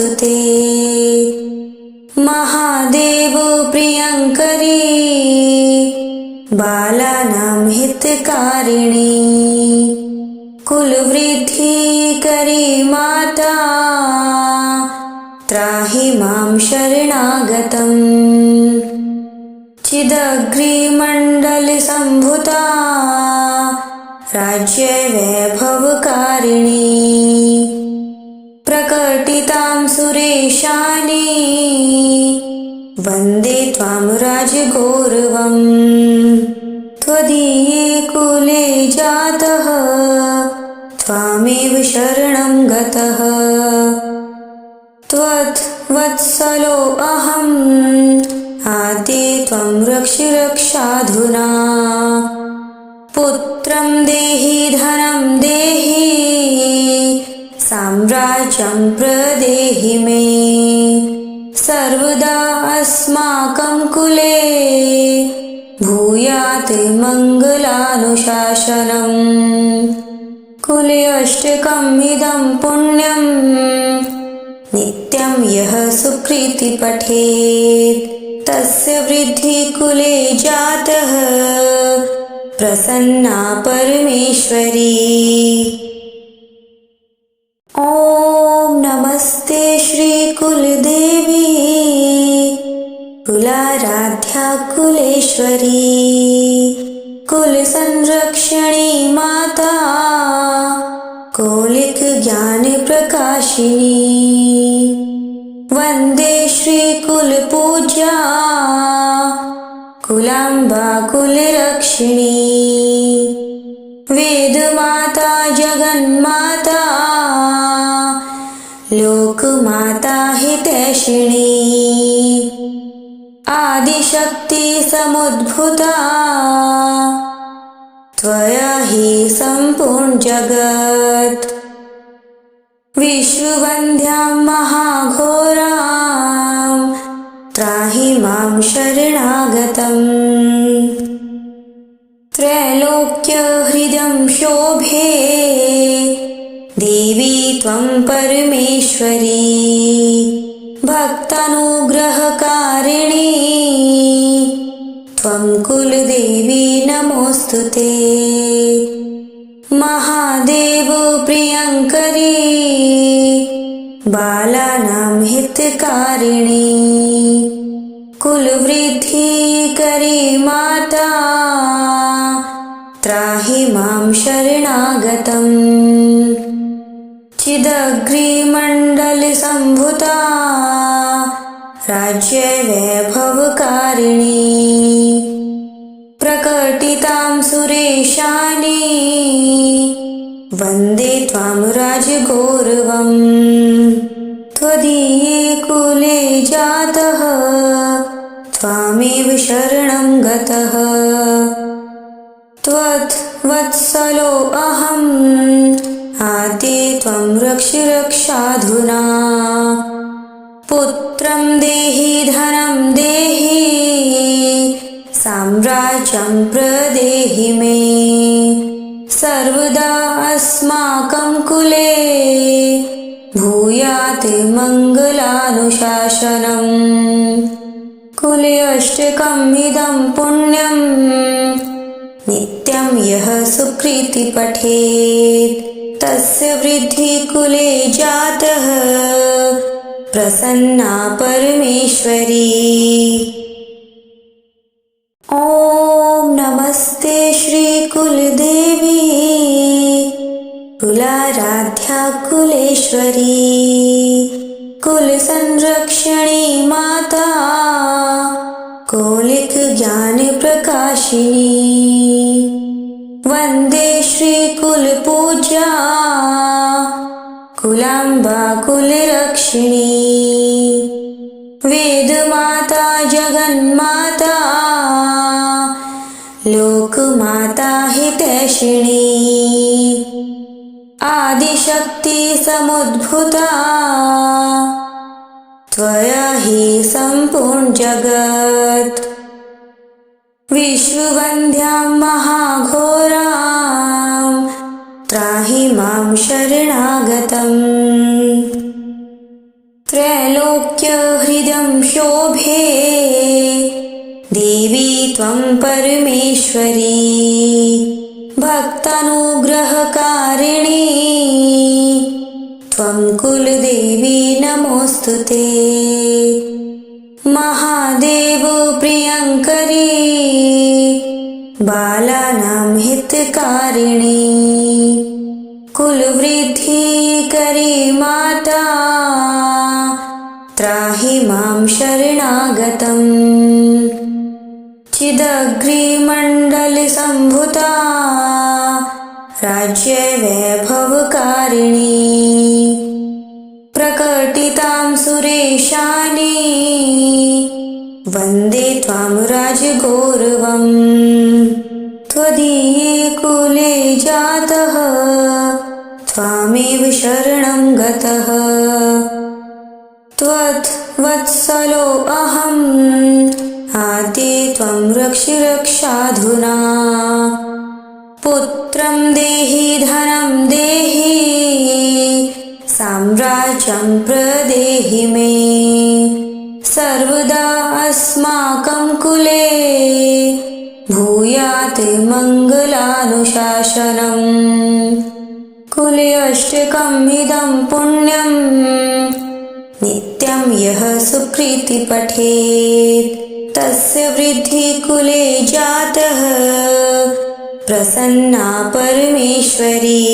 नमोऽस्तुते। महादेव प्रियङ्करी बालानां हितकारिणी कुलवृद्धिकरी माता त्राहि मां शरणागतम्। चिदग्निमण्डलसम्भूता राज्यवैभवकारिणी प्रकटितां सुरेशानी वन्दे त्वां राजगौरवम्। त्वदीये कुले जातः त्वामेव शरणं गतः। त्वद्वत्सलो अहम् आद्ये त्वं रक्ष रक्षाधुना। पुत्रं देहि धनं देहि साम्राज्यं प्रदेहि मे। सर्वदा अस्माकं कुले भूयात् मङ्गलानुशासनम्। कुले अष्टकम् इदं पुण्यं नित्यं यः सुकृति पठेत् तस्य वृद्धि कुले जातः प्रसन्ना परमेश्वरी। ॐ नमस्ते श्री कुलदेवी कुलाराध्या कुलेश्वरी कुल संरक्षणी माता कौलिक ज्ञान प्रकाशिनी। वंदे श्री कुल पूज्या कुलांबा कुलरक्षिणी। वेद माता जगन्माता लोक माता हितैषिणी। आदिशक्ति समुद्भूता त्वया हि सम्पूर्ण जगत्। विश्ववन्द्यां महाघोरां त्राहि मां शरणागतम्। त्रैलोक्यहृदं शोभे देवी त्वं परमेश्वरी। भक्तानुग्रहकारिणी त्वं कुलदेवी नमोऽस्तुते। महादेव प्रियङ्करी बालानां हितकारिणी कुलवृद्धिकरी माता त्राहि मां शरणागतम्। चिदग्निमण्डलसम्भूता राज्यवैभवकारिणी प्रकटितां सुरेशानी वन्दे त्वां राजगौरवम्। त्वदीये कुले जातः त्वामेव शरणं गतः। त्वद्वत्सलो अहम् आद्ये त्वं रक्ष रक्षाधुना। पुत्रं देहि धनं देहि साम्राज्यं प्रदेहि मे। सर्वदा अस्माकं कुले भूयात् मङ्गलानुशासनम्। कुले अष्टकम् इदं पुण्यं नित्यं यः सुकृति पठेत् तस्य वृद्धि कुले जातः प्रसन्ना परमेश्वरी। ॐ नमस्ते श्री कुलदेवी कुलाराध्या कुलेश्वरी कुल संरक्षणी माता कौलिक ज्ञान प्रकाशिनी। वंदे श्री कुल पूज्या कुलांबा कुलरक्षिणी। वेद माता जगन्माता लोक माता हितैषिणी। आदिशक्ति समुद्भूता त्वया हि सम्पूर्ण जगत्। विश्ववन्द्यां महाघोरां त्राहि मां शरणागतम्। त्रैलोक्यहृदं शोभे देवी त्वं परमेश्वरी भक्तानुग्रहकारिणी त्वं कुलदेवी नमोऽस्तुते। महादेव प्रियङ्करी बालानां हितकारिणी कुलवृद्धिकरी माता त्राहि मां शरणागतम्। चिदग्निमण्डलसम्भूता राज्यवैभवकारिणी प्रकटितां सुरेशानी वन्दे त्वां राजगौरवम्। त्वदीये कुले जातः त्वामेव शरणं गतः त्वद्वत्सलो अहम् आद्ये त्वं रक्ष रक्षाधुना। पुत्रं देहि धनं देहि साम्राज्यं प्रदेहि मे सर्वदा अस्माकं कुले भूयात् मङ्गलानुशासनम्। कुले अष्टकम् इदं पुण्यं नित्यं यः सुकृति पठेत् तस्य वृद्धि कुले जातः प्रसन्ना परमेश्वरी।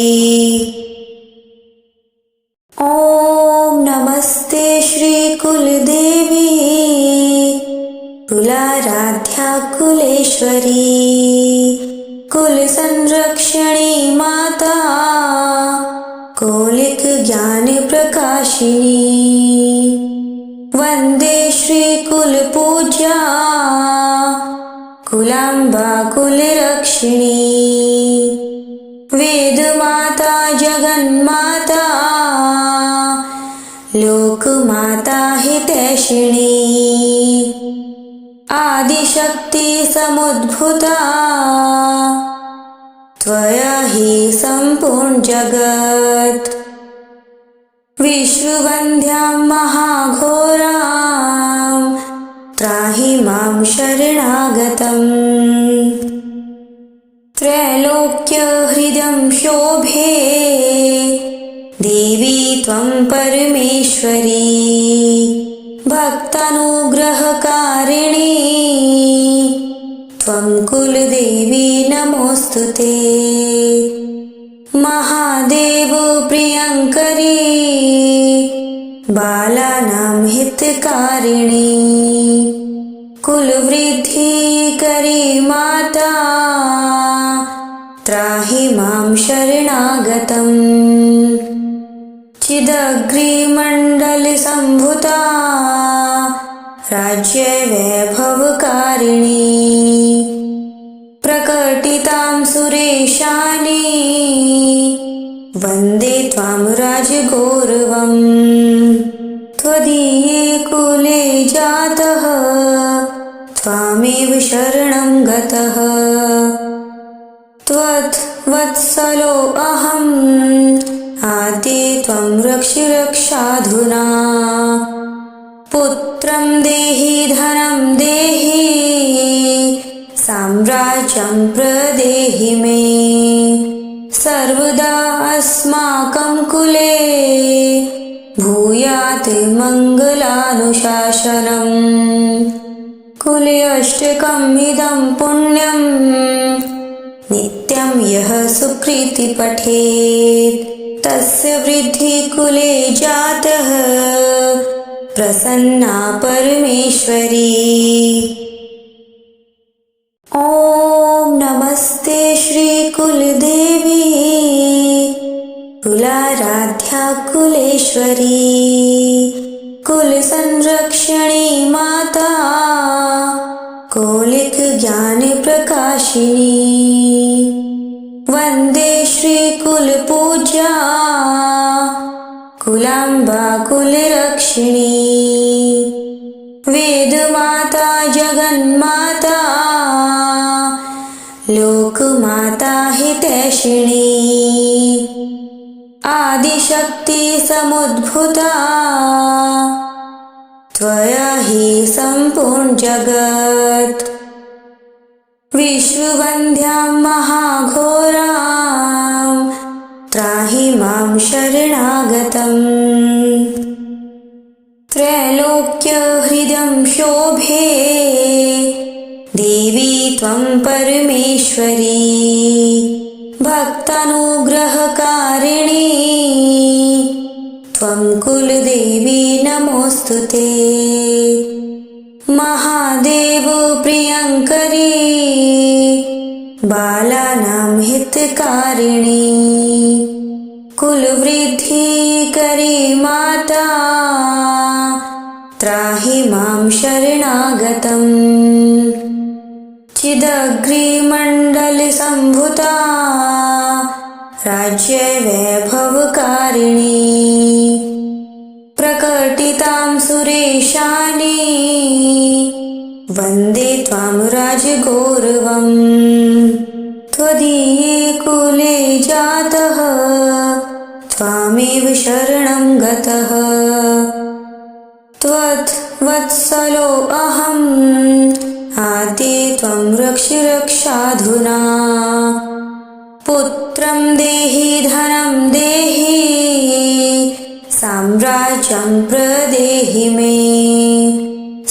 ॐ नमस्ते श्री कुलदेवी कुलाराध्या कुलेश्वरी कुल संरक्षणी माता कौलिक ज्ञान प्रकाशिनी वंदे श्री कुल पूज्या कुलांबा कुलरक्षिणी वेद माता जगन्माता लोक माता हितैषिणी आदिशक्ति समुद्भूता त्वया हि सम्पूर्ण जगत् विश्ववन्द्यां महाघोरां त्राहि मां शरणागतम्। त्रैलोक्यहृदं शोभे देवी त्वं परमेश्वरी भक्तानुग्रहकारिणी त्वं कुलदेवी नमोऽस्तुते। महादेव प्रियङ्करी बालानां हितकारिणी कुलवृद्धिकरी माता त्राहि मां शरणागतम्। चिदग्निमण्डलसम्भूता राज्यवैभवकारिणी प्रकटितां सुरेशानी वन्दे त्वां राजगौरवम्। त्वदीये कुले जातः त्वामेव शरणं गतः त्वद्वत्सलो अहम् आद्ये त्वं रक्ष रक्षाधुना। पुत्रं देहि धनं देहि साम्राज्यं प्रदेहि मे सर्वदा अस्माकं कुले भूयात् मङ्गलानुशासनम्। कुले अष्टकम् इदं पुण्यं नित्यं यः सुकृति पठेत् तस्य वृद्धि कुले जातः प्रसन्ना परमेश्वरी। ॐ नमस्ते श्री कुलदेवी कुलाराध्या कुलेश्वरी कुल संरक्षणी माता कौलिक ज्ञान प्रकाशिनी वंदे श्री कुल पूज्या कुलांबा कुलरक्षिणी वेद माता जगन्माता लोक माता हितैषिणी आदिशक्ति समुद्भूता त्वया हि सम्पूर्ण जगत् विश्ववन्द्यां महाघोरां त्राहि मां शरणागतम् त्रैलोक्यहृदं शोभे देवी त्वं परमेश्वरी भक्तानुग्रहकारिणी त्वं कुलदेवी नमोऽस्तुते महादेव प्रियङ्करी बालानां हितकारिणी कुलवृद्धिकरी माता त्राहि मां शरणागतम् चिदग्निमण्डलसम्भूता राज्यवैभवकारिणी प्रकटितां सुरेशानी वन्दे त्वां राजगौरवम् त्वदीये कुले जातः त्वामेव शरणं गतः त्वद्वत्सलो अहम् आद्ये त्वं रक्ष रक्षाधुना पुत्रं देहि धनं देहि साम्राज्यं प्रदेहि मे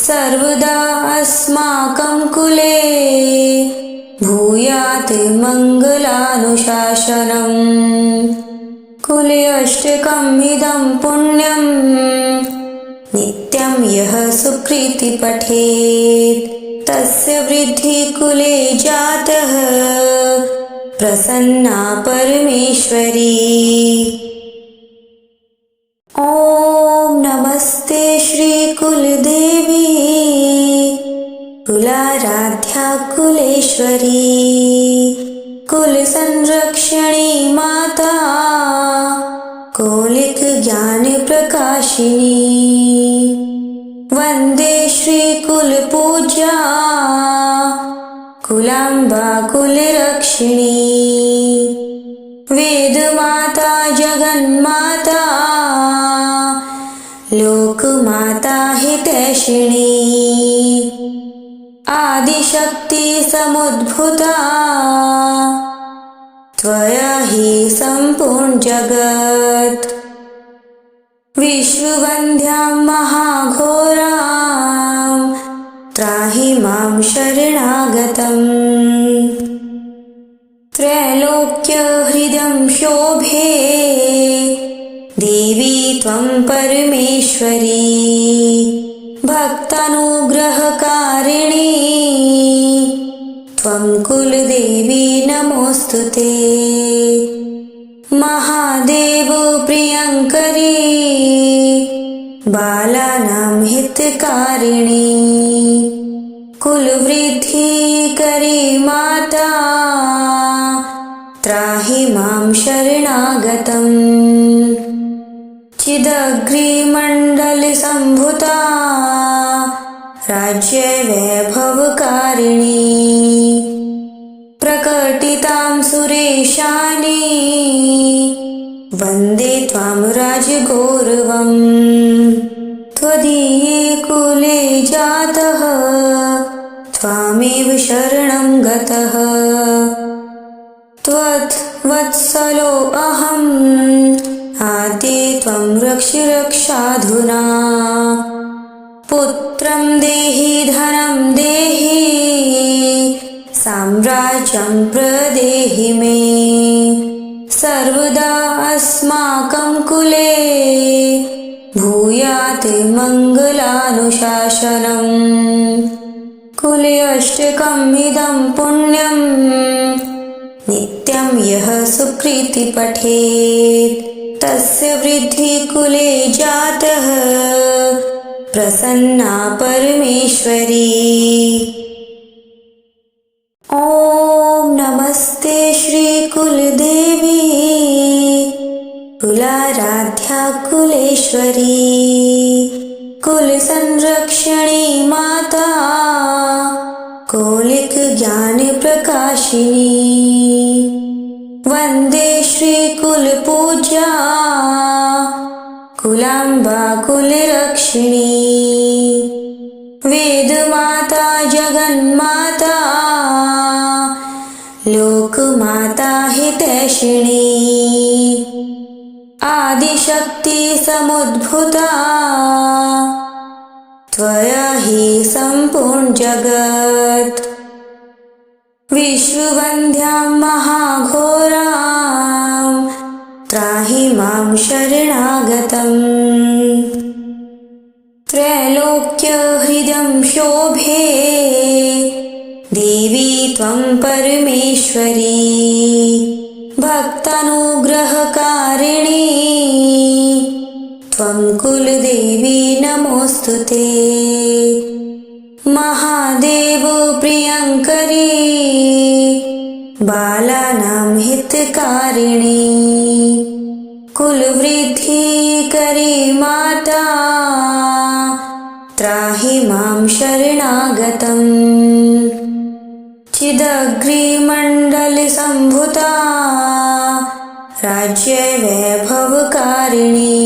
सर्वदा अस्माकं कुले भूयात् मङ्गलानुशासनम् कुले अष्टकम् इदं पुण्यं नित्यं यः सुकृति पठेत् तस्य वृद्धि कुले जातः प्रसन्ना परमेश्वरी। ॐ नमस्ते श्री कुलदेवी कुलाराध्या कुलेश्वरी कुल संरक्षणी माता कौलिक ज्ञान प्रकाशिनी वंदे श्री कुल पूज्या कुलांबा कुल रक्षिणी वेद माता जगन्माता लोक माता हितैषिणी आदिशक्ति समुद्भूता त्वया हि सम्पूर्ण जगत् विश्ववन्द्यां महाघोरां त्राहि मां शरणागतम् त्रैलोक्यहृदं शोभे देवी त्वं परमेश्वरी भक्तानुग्रहकारिणी त्वं कुलदेवी नमोऽस्तुते महादेव प्रियङ्करी बालानां हितकारिणी कुलवृद्धिकरी माता त्राहि मां शरणागतम् चिदग्निमण्डलसम्भूता राज्यवैभवकारिणी प्रकटितां सुरेशानी वन्दे त्वां राजगौरवम् त्वदीये कुले जातः त्वामेव शरणं गतः त्वद्वत्सलो अहम् आद्ये त्वं रक्ष रक्षाधुना पुत्रं देहि धनं देहि साम्राज्यं प्रदेहि मे सर्वदा अस्माकं कुले भूयात् मङ्गलानुशासनम् कुले अष्टकम् इदं पुण्यं नित्यं यः सुकृति पठेत् तस्य वृद्धि कुले जातः प्रसन्ना परमेश्वरी। ॐ नमस्ते श्री कुलदेवी कुलाराध्या कुलेश्वरी कुल संरक्षणी माता कौलिक ज्ञान प्रकाशिनी वंदे श्री श्रीकुलपूज्या कुलाम्बा कुलरक्षिणी वेदमाता जगन्माता लोकमाता हितैषिणी आदिशक्ति समुद्भूता त्वया हि सम्पूर्ण जगत् विश्ववन्द्यां महाघोरां त्राहि मां शरणागतम् त्रैलोक्यहृदं शोभे देवी त्वं परमेश्वरी भक्तानुग्रहकारिणी त्वं कुलदेवी नमोऽस्तुते महादेव प्रियङ्करी बालानां हितकारिणी कुलवृद्धिकरी माता त्राहि मां शरणागतम् चिदग्रिमण्डलसम्भूता राज्यवैभवकारिणी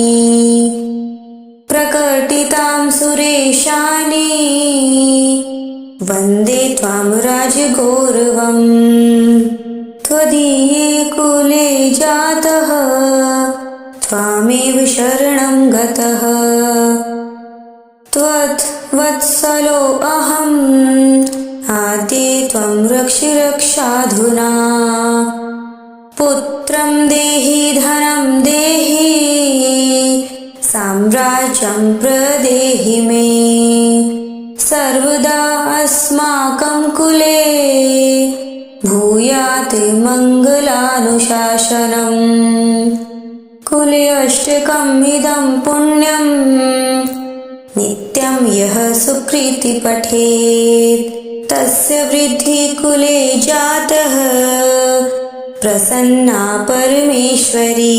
प्रकटितां सुरेशानी वन्दे त्वां राजगौरवम् त्वदीये कुले जातः त्वामेव शरणं गतः त्वत्वत्सलो अहम् आद्ये त्वं रक्ष रक्षाधुना पुत्रं देहि धनं देहि साम्राज्यं प्रदेहि मे सर्वदा अस्माकं कुले भूयात् मङ्गलानुशासनम् कुले अष्टकम् इदं पुण्यं नित्यं यः सुकृति पठेत् तस्य वृद्धि कुले जातः प्रसन्ना परमेश्वरी।